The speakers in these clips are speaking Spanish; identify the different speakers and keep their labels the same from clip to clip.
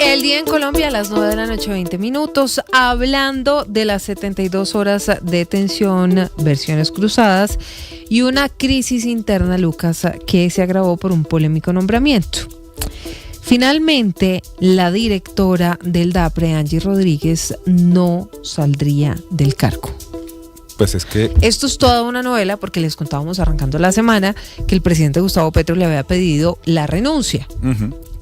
Speaker 1: El día en Colombia a las 9 de la noche, 20 minutos, hablando de las 72 horas de detención, versiones cruzadas y una crisis interna, Lucas, que se agravó por un polémico nombramiento. Finalmente, la directora del DAPRE, Angie Rodríguez, no saldría del cargo.
Speaker 2: Pues es que
Speaker 1: esto es toda una novela porque les contábamos arrancando la semana que el presidente Gustavo Petro le había pedido la renuncia.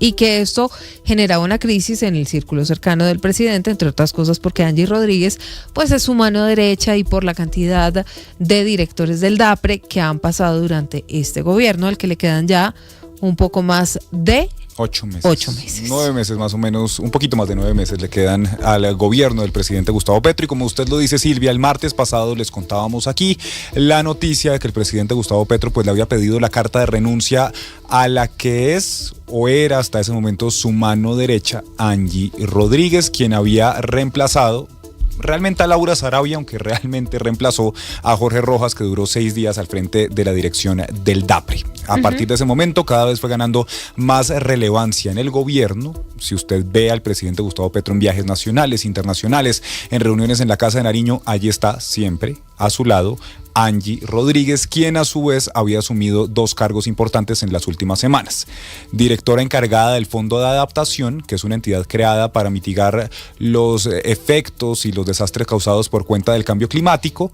Speaker 1: Y que esto generaba una crisis en el círculo cercano del presidente, entre otras cosas porque Angie Rodríguez pues es su mano derecha y por la cantidad de directores del DAPRE que han pasado durante este gobierno, al que le quedan ya un poco más de
Speaker 2: 8 meses.
Speaker 1: 8 meses.
Speaker 2: 9 meses más o menos, un poquito más de 9 meses le quedan al gobierno del presidente Gustavo Petro. Y como usted lo dice, Silvia, el martes pasado les contábamos aquí la noticia de que el presidente Gustavo Petro pues le había pedido la carta de renuncia a la que es o era hasta ese momento su mano derecha, Angie Rodríguez, quien había reemplazado realmente a Laura Sarabia, aunque realmente reemplazó a Jorge Rojas, que duró 6 días al frente de la dirección del DAPRE. A partir de ese momento, cada vez fue ganando más relevancia en el gobierno. Si usted ve al presidente Gustavo Petro en viajes nacionales, internacionales, en reuniones en la Casa de Nariño, allí está siempre a su lado Angie Rodríguez, quien a su vez había asumido 2 cargos importantes en las últimas semanas. Directora encargada del Fondo de Adaptación, que es una entidad creada para mitigar los efectos y los desastres causados por cuenta del cambio climático.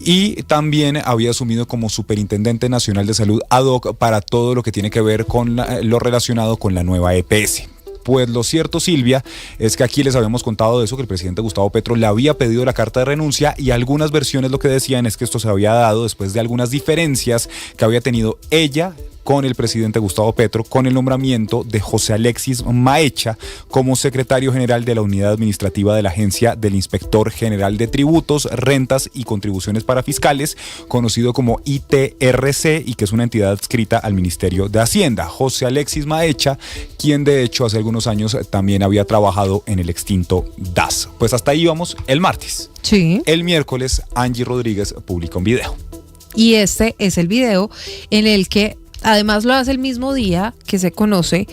Speaker 2: Y también había asumido como Superintendente Nacional de Salud ad hoc para todo lo que tiene que ver con lo relacionado con la nueva EPS. Pues lo cierto, Silvia, es que aquí les habíamos contado de eso, que el presidente Gustavo Petro le había pedido la carta de renuncia y algunas versiones lo que decían es que esto se había dado después de algunas diferencias que había tenido ella con el presidente Gustavo Petro, con el nombramiento de José Alexis Maecha como secretario general de la Unidad Administrativa de la Agencia del Inspector General de Tributos, Rentas y Contribuciones para Fiscales, conocido como ITRC, y que es una entidad adscrita al Ministerio de Hacienda. José Alexis Maecha, quien de hecho hace algunos años también había trabajado en el extinto DAS. Pues hasta ahí vamos el martes.
Speaker 1: Sí.
Speaker 2: El miércoles, Angie Rodríguez publica un video.
Speaker 1: Y este es el video en el que además lo hace el mismo día que se conoce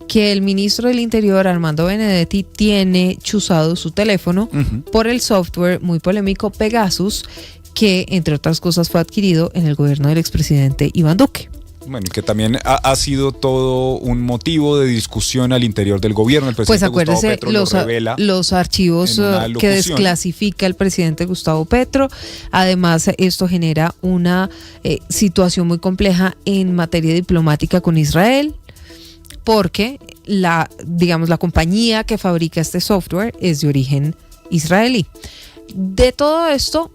Speaker 1: que el ministro del Interior, Armando Benedetti, tiene chuzado su teléfono por el software muy polémico Pegasus, que entre otras cosas fue adquirido en el gobierno del expresidente Iván Duque.
Speaker 2: Bueno, que también ha sido todo un motivo de discusión al interior del gobierno. El presidente
Speaker 1: pues acuérdese,
Speaker 2: Gustavo Petro lo revela
Speaker 1: los archivos que desclasifica el presidente Gustavo Petro. Además, esto genera una situación muy compleja en materia diplomática con Israel, porque la compañía que fabrica este software es de origen israelí. De todo esto,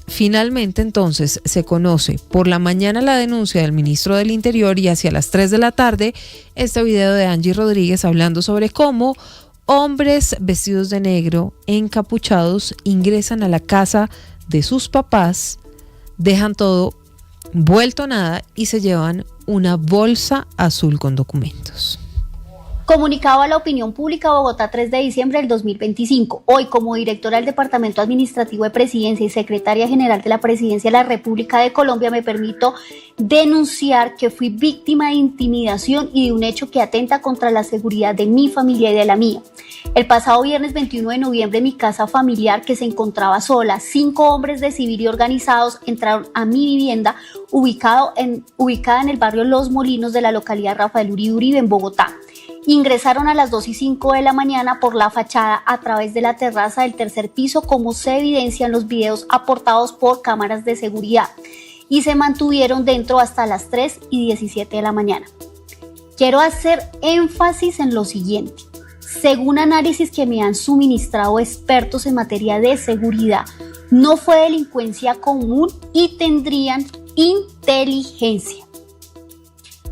Speaker 1: finalmente entonces se conoce por la mañana la denuncia del ministro del Interior y hacia las 3 de la tarde este video de Angie Rodríguez hablando sobre cómo hombres vestidos de negro, encapuchados, ingresan a la casa de sus papás, dejan todo vuelto nada y se llevan una bolsa azul con documentos.
Speaker 3: Comunicado a la opinión pública, Bogotá, 3 de diciembre del 2025. Hoy, como directora del Departamento Administrativo de Presidencia y Secretaria General de la Presidencia de la República de Colombia, me permito denunciar que fui víctima de intimidación y de un hecho que atenta contra la seguridad de mi familia y de la mía. El pasado viernes 21 de noviembre, mi casa familiar, que se encontraba sola, 5 hombres de civil y organizados entraron a mi vivienda ubicada en el barrio Los Molinos de la localidad Rafael Uribe Uribe en Bogotá. Ingresaron a las 2:05 de la mañana por la fachada a través de la terraza del tercer piso, como se evidencia en los videos aportados por cámaras de seguridad, y se mantuvieron dentro hasta las 3:17 de la mañana. Quiero hacer énfasis en lo siguiente. Según análisis que me han suministrado expertos en materia de seguridad, no fue delincuencia común y tendrían inteligencia.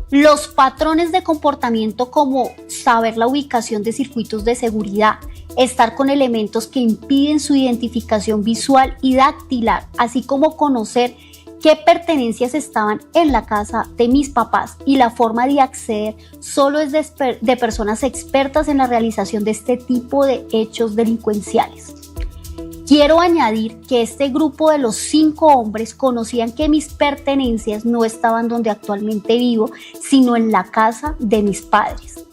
Speaker 3: Los patrones de comportamiento, como saber la ubicación de circuitos de seguridad, estar con elementos que impiden su identificación visual y dactilar, así como conocer qué pertenencias estaban en la casa de mis papás y la forma de acceder, solo es de personas expertas en la realización de este tipo de hechos delincuenciales. Quiero añadir que este grupo de los 5 hombres conocían que mis pertenencias no estaban donde actualmente vivo, sino en la casa de mis padres.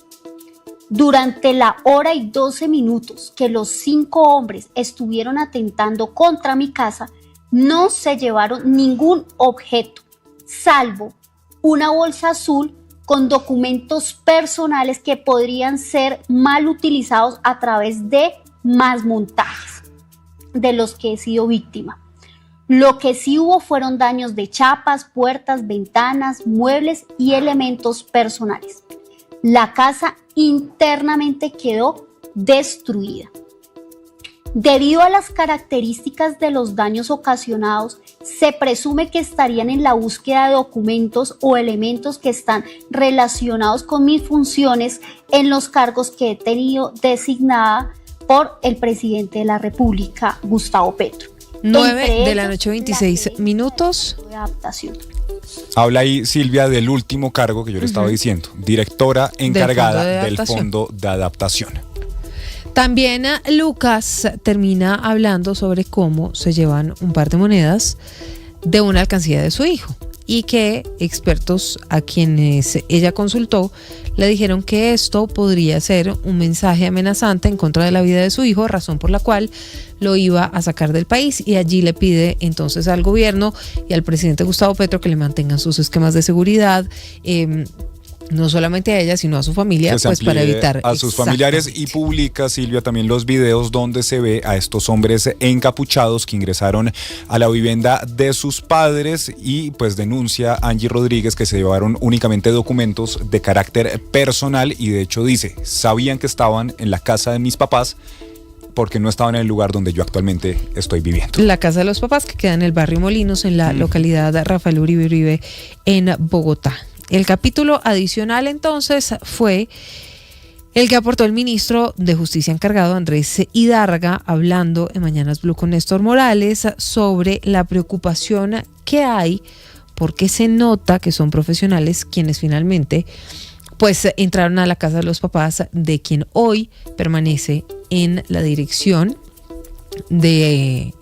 Speaker 3: Durante la hora y 12 minutos que los 5 hombres estuvieron atentando contra mi casa, no se llevaron ningún objeto, salvo una bolsa azul con documentos personales que podrían ser mal utilizados a través de más montajes de los que he sido víctima. Lo que sí hubo fueron daños de chapas, puertas, ventanas, muebles y elementos personales. La casa internamente quedó destruida. Debido a las características de los daños ocasionados, se presume que estarían en la búsqueda de documentos o elementos que están relacionados con mis funciones en los cargos que he tenido designada por el presidente de la República, Gustavo Petro.
Speaker 1: 9 de la noche, 26 minutos.
Speaker 3: De adaptación.
Speaker 2: Habla ahí, Silvia, del último cargo que yo le estaba diciendo, directora encargada del Fondo de Adaptación.
Speaker 1: También Lucas termina hablando sobre cómo se llevan un par de monedas de una alcancía de su hijo y que expertos a quienes ella consultó le dijeron que esto podría ser un mensaje amenazante en contra de la vida de su hijo, razón por la cual lo iba a sacar del país, y allí le pide entonces al gobierno y al presidente Gustavo Petro que le mantengan sus esquemas de seguridad, no solamente a ella, sino a su familia, pues para evitar
Speaker 2: a sus familiares, y publica, Silvia, también los videos donde se ve a estos hombres encapuchados que ingresaron a la vivienda de sus padres, y pues denuncia a Angie Rodríguez que se llevaron únicamente documentos de carácter personal, y de hecho dice, sabían que estaban en la casa de mis papás porque no estaban en el lugar donde yo actualmente estoy viviendo. La
Speaker 1: casa de los papás, que queda en el barrio Molinos, en la localidad de Rafael Uribe Uribe, en Bogotá. El capítulo adicional entonces fue el que aportó el ministro de Justicia encargado, Andrés Hidárraga, hablando en Mañanas Blue con Néstor Morales sobre la preocupación que hay porque se nota que son profesionales quienes finalmente pues entraron a la casa de los papás de quien hoy permanece en la dirección de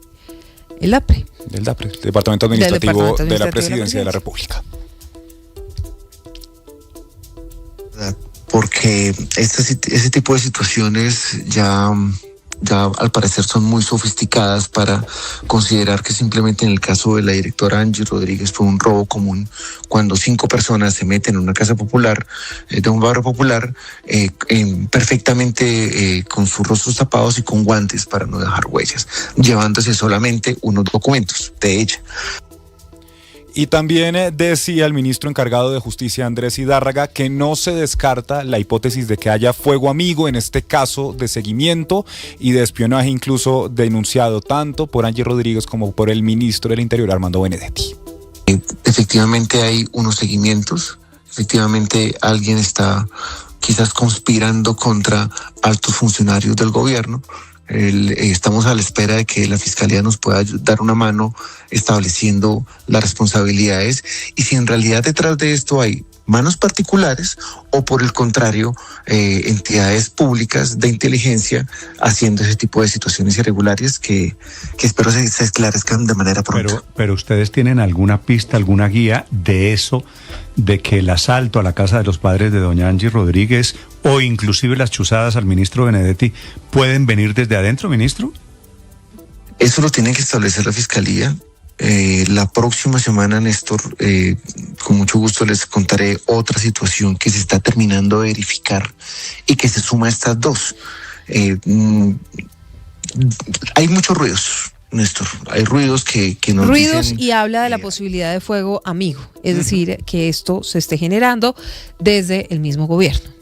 Speaker 1: el DAPRE.
Speaker 2: Del DAPRE, Departamento Administrativo de la Presidencia de la República.
Speaker 4: Porque ese tipo de situaciones ya al parecer son muy sofisticadas para considerar que simplemente en el caso de la directora Angie Rodríguez fue un robo común, cuando 5 personas se meten en una casa popular, de un barrio popular, perfectamente con sus rostros tapados y con guantes para no dejar huellas, llevándose solamente unos documentos de ella.
Speaker 2: Y también decía el ministro encargado de Justicia, Andrés Hidárraga, que no se descarta la hipótesis de que haya fuego amigo en este caso de seguimiento y de espionaje, incluso denunciado tanto por Angie Rodríguez como por el ministro del Interior, Armando Benedetti.
Speaker 4: Efectivamente hay unos seguimientos, efectivamente alguien está quizás conspirando contra altos funcionarios del gobierno. Estamos a la espera de que la Fiscalía nos pueda dar una mano estableciendo las responsabilidades y si en realidad detrás de esto hay manos particulares o por el contrario entidades públicas de inteligencia haciendo ese tipo de situaciones irregulares que espero se esclarezcan de manera pronta.
Speaker 5: Pero ustedes tienen alguna pista, alguna guía de eso, de que el asalto a la casa de los padres de doña Angie Rodríguez o inclusive las chuzadas al ministro Benedetti pueden venir desde adentro, ministro?
Speaker 4: Eso lo tiene que establecer la Fiscalía. La próxima semana, Néstor, con mucho gusto les contaré otra situación que se está terminando de verificar y que se suma a estas dos. Hay muchos ruidos, Néstor, hay ruidos que nos dicen,
Speaker 1: y habla de la posibilidad de fuego amigo, es decir, que esto se esté generando desde el mismo gobierno.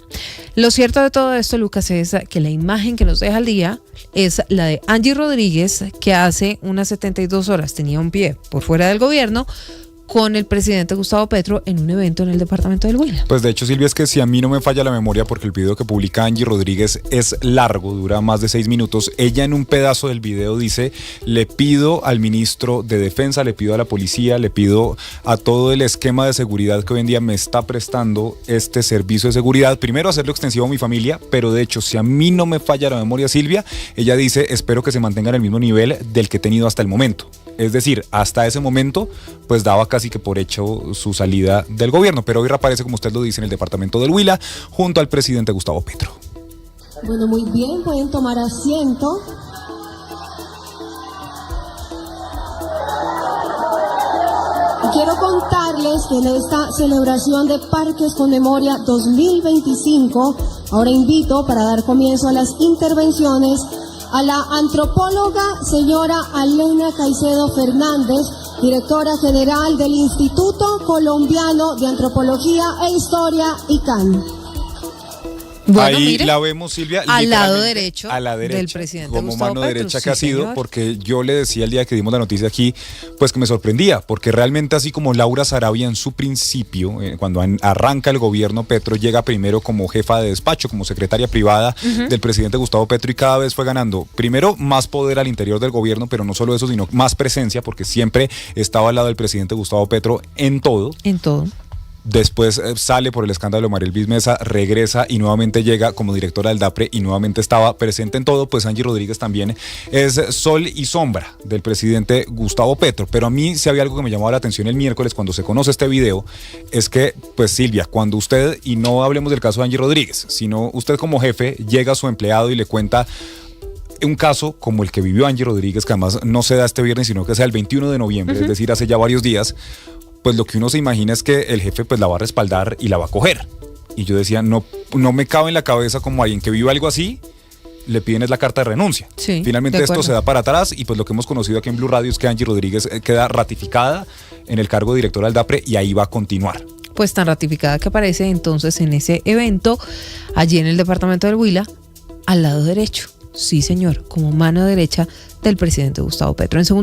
Speaker 1: Lo cierto de todo esto, Lucas, es que la imagen que nos deja al día es la de Angie Rodríguez, que hace unas 72 horas tenía un pie por fuera del gobierno con el presidente Gustavo Petro en un evento en el departamento del Huila.
Speaker 2: Pues de hecho, Silvia, es que si a mí no me falla la memoria, porque el video que publica Angie Rodríguez es largo, dura más de 6 minutos, ella en un pedazo del video dice: le pido al ministro de Defensa, le pido a la policía, le pido a todo el esquema de seguridad que hoy en día me está prestando este servicio de seguridad, primero hacerlo extensivo a mi familia, pero de hecho, si a mí no me falla la memoria, Silvia, ella dice: espero que se mantenga en el mismo nivel del que he tenido hasta el momento. Es decir, hasta ese momento, pues daba casi que por hecho su salida del gobierno, pero hoy reaparece, como usted lo dice, en el departamento del Huila, junto al presidente Gustavo Petro.
Speaker 6: Bueno, muy bien, pueden tomar asiento. Quiero contarles que en esta celebración de Parques con Memoria 2025, ahora invito para dar comienzo a las intervenciones a la antropóloga señora Alena Caicedo Fernández, directora general del Instituto Colombiano de Antropología e Historia, ICANN.
Speaker 1: Bueno,
Speaker 2: ahí
Speaker 1: mire,
Speaker 2: la vemos, Silvia,
Speaker 1: al lado derecho
Speaker 2: a la derecha
Speaker 1: del presidente
Speaker 2: como
Speaker 1: Gustavo
Speaker 2: mano
Speaker 1: Petro,
Speaker 2: derecha
Speaker 1: sí,
Speaker 2: que ha sido,
Speaker 1: señor.
Speaker 2: porque yo le decía el día que dimos la noticia aquí, pues que me sorprendía, porque realmente así como Laura Sarabia en su principio, cuando arranca el gobierno Petro, llega primero como jefa de despacho, como secretaria privada del presidente Gustavo Petro, y cada vez fue ganando, primero, más poder al interior del gobierno, pero no solo eso, sino más presencia, porque siempre estaba al lado del presidente Gustavo Petro en todo.
Speaker 1: En todo.
Speaker 2: Después sale por el escándalo de María Elvis Mesa, regresa y nuevamente llega como directora del DAPRE y nuevamente estaba presente en todo. Pues Angie Rodríguez también es sol y sombra del presidente Gustavo Petro. Pero a mí sí había algo que me llamaba la atención el miércoles cuando se conoce este video, es que, pues Silvia, cuando usted, y no hablemos del caso de Angie Rodríguez, sino usted como jefe llega a su empleado y le cuenta un caso como el que vivió Angie Rodríguez, que además no se da este viernes, sino que sea el 21 de noviembre, es decir, hace ya varios días, pues lo que uno se imagina es que el jefe pues la va a respaldar y la va a coger. Y yo decía, no me cabe en la cabeza como alguien que vive algo así, le piden es la carta de renuncia.
Speaker 1: Sí,
Speaker 2: finalmente
Speaker 1: de
Speaker 2: esto
Speaker 1: acuerdo.
Speaker 2: se da para atrás y pues lo que hemos conocido aquí en Blue Radio es que Angie Rodríguez queda ratificada en el cargo de directora del DAPRE y ahí va a continuar.
Speaker 1: Pues tan ratificada que aparece entonces en ese evento, allí en el departamento del Huila, al lado derecho. Sí, señor, como mano derecha del presidente Gustavo Petro. En segundo